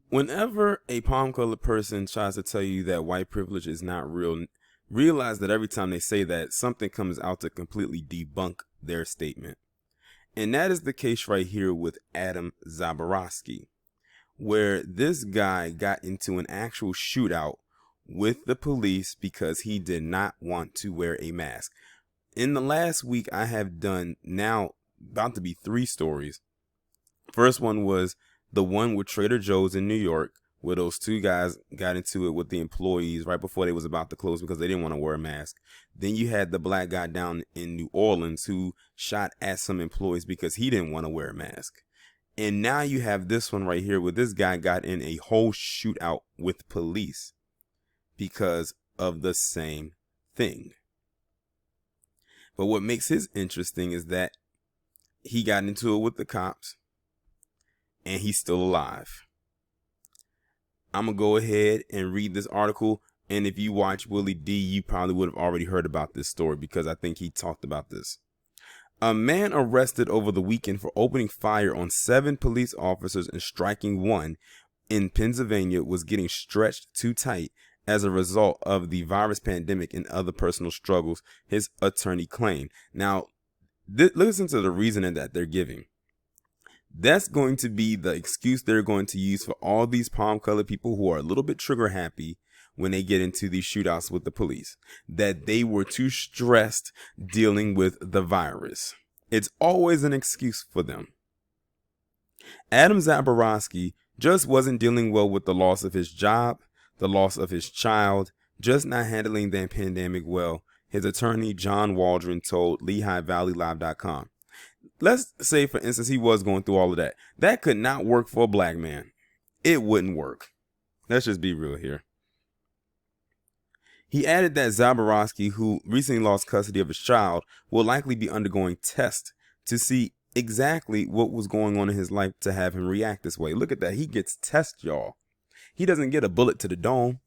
Whenever a palm-colored person tries to tell you that white privilege is not real, realize that every time they say that, something comes out to completely debunk their statement. And that is the case right here with Adam Zaborowski, where this guy got into an actual shootout with the police because he did not want to wear a mask. In the last week, I have done now about to be 3 stories. First one was the one with Trader Joe's in New York, where those 2 guys got into it with the employees right before they was about to close because they didn't want to wear a mask. Then you had the black guy down in New Orleans who shot at some employees because he didn't want to wear a mask. And now you have this one right here where this guy got in a whole shootout with police because of the same thing. But what makes his interesting is that he got into it with the cops and he's still alive. I'm going to go ahead and read this article. And if you watch Willie D, you probably would have already heard about this story because I think he talked about this. A man arrested over the weekend for opening fire on 7 police officers and striking one in Pennsylvania was getting stretched too tight as a result of the virus pandemic and other personal struggles, his attorney claimed. Now, listen to the reasoning that they're giving. That's going to be the excuse they're going to use for all these palm-colored people who are a little bit trigger happy when they get into these shootouts with the police, that they were too stressed dealing with the virus. It's always an excuse for them. Adam Zaborowski just wasn't dealing well with the loss of his job, the loss of his child, just not handling the pandemic well, his attorney John Waldron told LehighValleyLive.com. Let's say, for instance, he was going through all of that. That could not work for a black man. It wouldn't work. Let's just be real here. He added that Zaborowski, who recently lost custody of his child, will likely be undergoing tests to see exactly what was going on in his life to have him react this way. Look at that. He gets tests, y'all. He doesn't get a bullet to the dome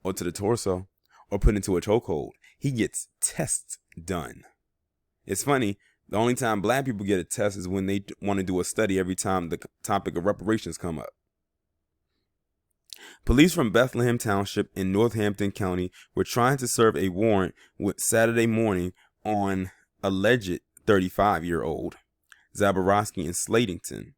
or to the torso or put into a chokehold. He gets tests done. It's funny. The only time black people get a test is when they want to do a study every time the topic of reparations come up. Police from Bethlehem Township in Northampton County were trying to serve a warrant with Saturday morning on alleged 35-year-old Zaborowski in Slatington.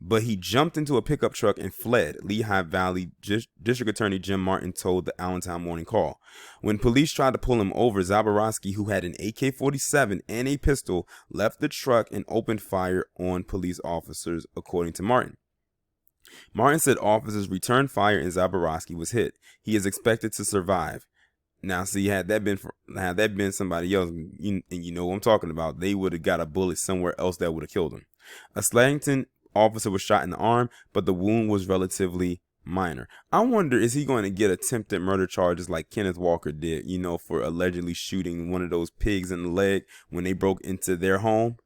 But he jumped into a pickup truck and fled, Lehigh Valley District Attorney Jim Martin told the Allentown Morning Call. When police tried to pull him over, Zaborowski, who had an AK-47 and a pistol, left the truck and opened fire on police officers, according to Martin. Martin said officers returned fire and Zaborowski was hit. He is expected to survive. Now, see, had that been somebody else, and you know what I'm talking about, they would have got a bullet somewhere else that would have killed him. A Slatington officer was shot in the arm, but the wound was relatively minor. I wonder, is he going to get attempted murder charges like Kenneth Walker did, for allegedly shooting one of those pigs in the leg when they broke into their home?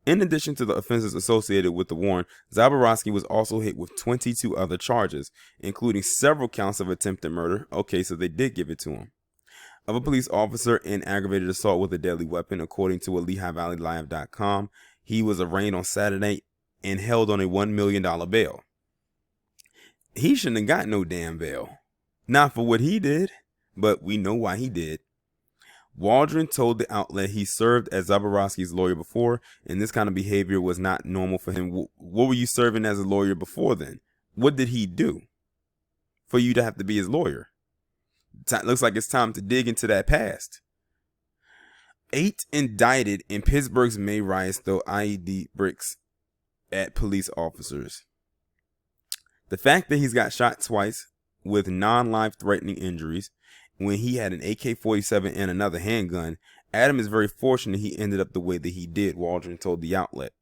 In addition to the offenses associated with the warrant, Zaborowski was also hit with 22 other charges, including several counts of attempted murder. Okay, so they did give it to him. Of a police officer in aggravated assault with a deadly weapon, according to a LehighValleyLive.com. He was arraigned on Saturday and held on a $1 million bail. He shouldn't have got no damn bail. Not for what he did, but we know why he did. Waldron told the outlet he served as Zaborowski's lawyer before, and this kind of behavior was not normal for him. What were you serving as a lawyer before then? What did he do for you to have to be his lawyer? Looks like it's time to dig into that past. 8 indicted in Pittsburgh's May riots throw IED bricks at police officers. The fact that he's got shot twice with non-life threatening injuries when he had an AK-47 and another handgun, Adam is very fortunate he ended up the way that he did, Waldron told the outlet.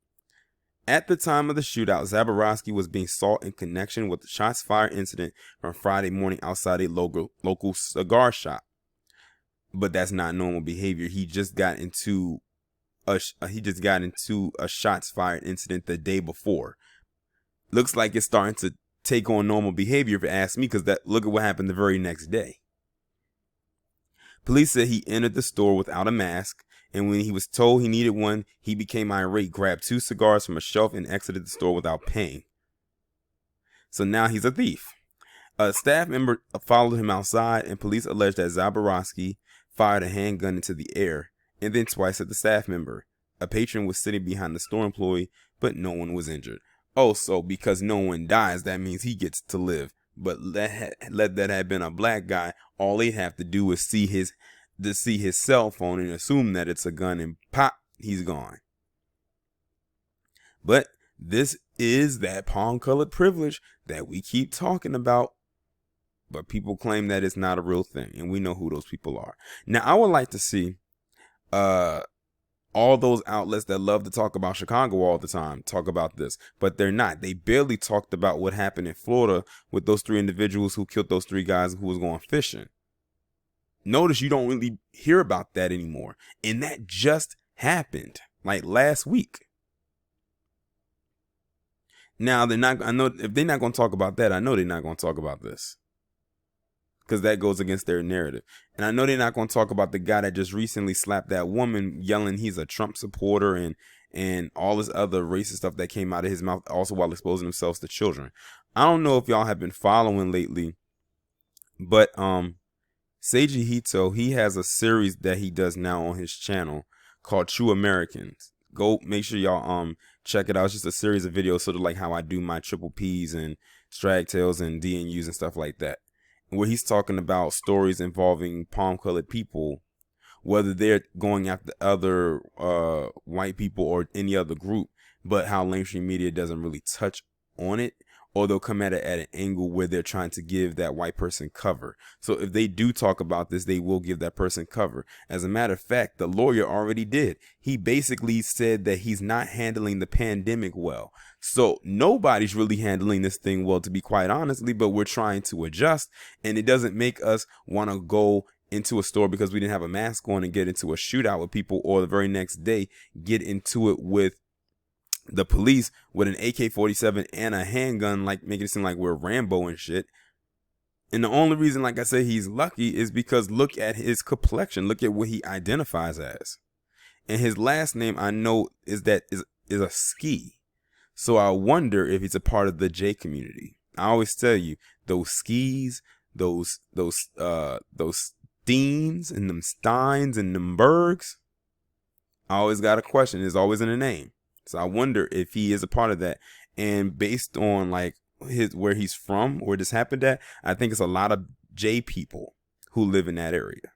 At the time of the shootout, Zaborowski was being sought in connection with the shots fired incident from Friday morning outside a local cigar shop. But that's not normal behavior. He just got into a shots fired incident the day before. Looks like it's starting to take on normal behavior, if you ask me, because look at what happened the very next day. Police said he entered the store without a mask, and when he was told he needed one, he became irate, grabbed 2 cigars from a shelf, and exited the store without paying. So now he's a thief. A staff member followed him outside, and police alleged that Zaborowski fired a handgun into the air and then twice at the staff member. A patron was sitting behind the store employee, but no one was injured. Oh, so because no one dies, that means he gets to live. But let that have been a black guy, all they have to do is see his cell phone and assume that it's a gun, and pop, he's gone. But this is that palm-colored privilege that we keep talking about. But people claim that it's not a real thing, and we know who those people are. Now, I would like to see all those outlets that love to talk about Chicago all the time talk about this, but they're not. They barely talked about what happened in Florida with those 3 individuals who killed those 3 guys who was going fishing. Notice you don't really hear about that anymore, and that just happened like last week. Now, I know if they're not going to talk about that, I know they're not going to talk about this, because that goes against their narrative. And I know they're not going to talk about the guy that just recently slapped that woman, yelling he's a Trump supporter and all this other racist stuff that came out of his mouth, also while exposing themselves to children. I don't know if y'all have been following lately, but Seiji Hito, he has a series that he does now on his channel called True Americans. Go make sure y'all check it out. It's just a series of videos, sort of like how I do my triple P's and Stragtails and DNUs and stuff like that, where he's talking about stories involving palm-colored people, whether they're going after other white people or any other group, but how mainstream media doesn't really touch on it, or they'll come at it at an angle where they're trying to give that white person cover. So if they do talk about this, they will give that person cover. As a matter of fact, the lawyer already did. He basically said that he's not handling the pandemic well. So nobody's really handling this thing well, to be quite honestly, but we're trying to adjust, and it doesn't make us want to go into a store because we didn't have a mask on and get into a shootout with people, or the very next day get into it with the police with an AK-47 and a handgun, like making it seem like we're Rambo and shit. And the only reason, like I said, he's lucky is because look at his complexion. Look at what he identifies as. And his last name, I know, is a ski. So I wonder if he's a part of the J community. I always tell you, those skis, those Steens and them Steins and them Bergs, I always got a question. It's always in a name. So I wonder if he is a part of that. And based on like where he's from, where this happened at, I think it's a lot of J people who live in that area.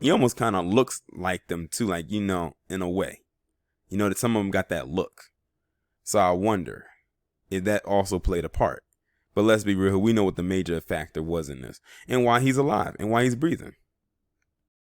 He almost kind of looks like them too, like, you know, in a way. You know, that some of them got that look. So I wonder if that also played a part. But let's be real, we know what the major factor was in this, and why he's alive and why he's breathing.